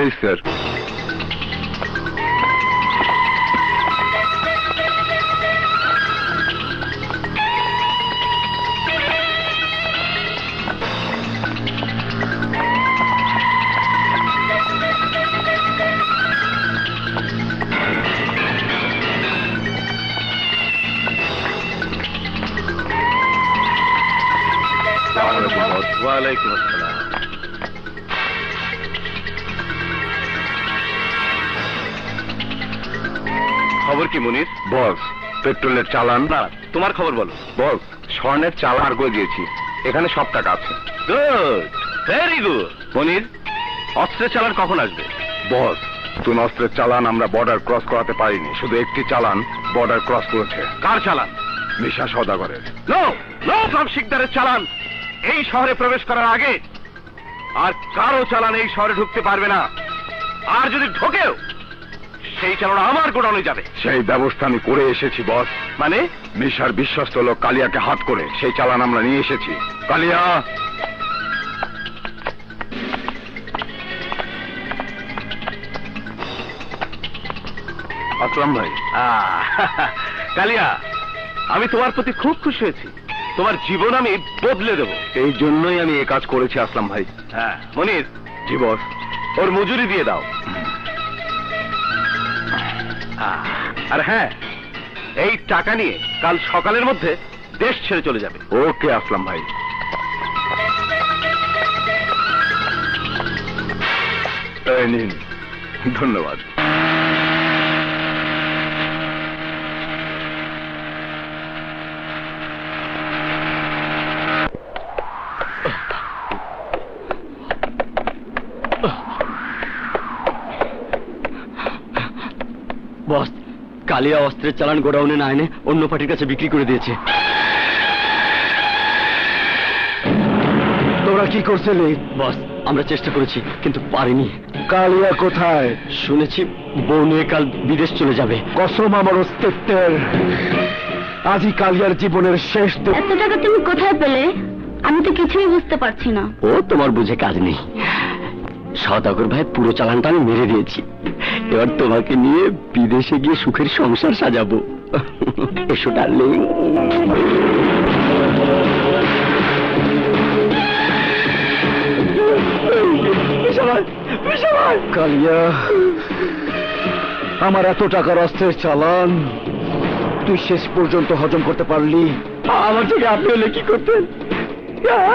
Please sir. ওয়ালাইকুম আসসালাম। খবর কি মুনির? বস, পেট্রোলের চালান। না, তোমার খবর বলো। বস, স্বর্ণের চালান আর করে দিয়েছি, এখানে সব টাকা আছে। Good, very good. মুনির, অস্ত্রের চালান কখন আসবে? বস, নতুন অস্ত্রের চালান আমরা বর্ডার ক্রস করাতে পারিনি, শুধু একটি চালান বর্ডার ক্রস করেছে। কার চালান? মিশা সওদাগরের। নো নো, সব শিকদারের চালান এই শহরে প্রবেশ করার আগে আর কারো চালান এই শহরে ঢুকতে পারবে না। আর যদি ঢোকেও সেই চালান আমার গোডাউনে যাবে। সেই ব্যবস্থা আমি করে এসেছি বস। মানে? মিশার বিশ্বস্ত লোক কালিয়াকে হাত করে সেই চালান আমরা নিয়ে এসেছি। কালিয়া, আসলাম ভাই। কালিয়া, আমি তোমার প্রতি খুব খুশি হয়েছি। তোমার জীবন আমি বদলে দেব। এই জন্যই আমি এ কাজ করেছি আসলাম ভাই। হ্যাঁ মনির, জি বস। ওর মজুরি দিয়ে দাও। আর হ্যাঁ, এই টাকা নিয়ে কাল সকালের মধ্যে দেশ ছেড়ে চলে যাবে। ওকে আসলাম ভাই। এই নিন, ধন্যবাদ। বস, কালিয়া অস্ত্রের চালান গোডাউনে না এনে অন্য পার্টির কাছে বিক্রি করে দিয়েছে। তোরা কি করছিলি? বস, আমরা চেষ্টা করেছি কিন্তু পারিনি। কালিয়া কোথায়? শুনেছি বউ নিয়ে কাল বিদেশ চলে যাবে। কসম আমার অস্তিত্বের, আজই কালিয়ার জীবনের শেষ দিন। এত টাকা তুমি কোথায় পেলে? আমি তো কিছুই বুঝতে পারছি না। ও তোমার বুঝে কাজ নেই। সওদাগর ভাই পুরো চালানটা আমি মেরে দিয়েছি। এবার তোমাকে নিয়ে বিদেশে গিয়ে সুখের সংসার সাজাবো। এসো ডার্লিং। কালিয়া, আমার এত টাকার অস্ত্রের চালান তুই শেষ পর্যন্ত হজম করতে পারলি? আমার থেকে আপনি হলে কি করতেন?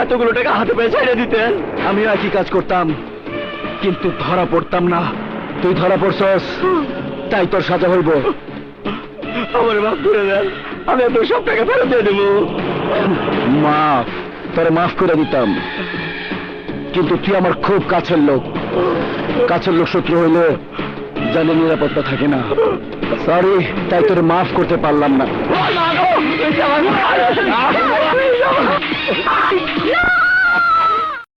এতগুলো টাকা হাতে পেয়ে ছেড়ে দিতেন। আমি একই কাজ করতাম, কিন্তু ধরা পড়তাম না। তুই ধরা পড়ছস, তাই তোর সাজা হইব। আমার মাফ করে দেন, আমি আপনার সব টাকা ফেরত দিয়ে দেবো। মাফ? তোরে মাফ করে দিতাম, কিন্তু তুই আমার খুব কাছের লোক। কাছের লোক শত্রু হইলে জানে নিরাপত্তা থাকে না। সরি, তাই তোরে মাফ করতে পারলাম না। না!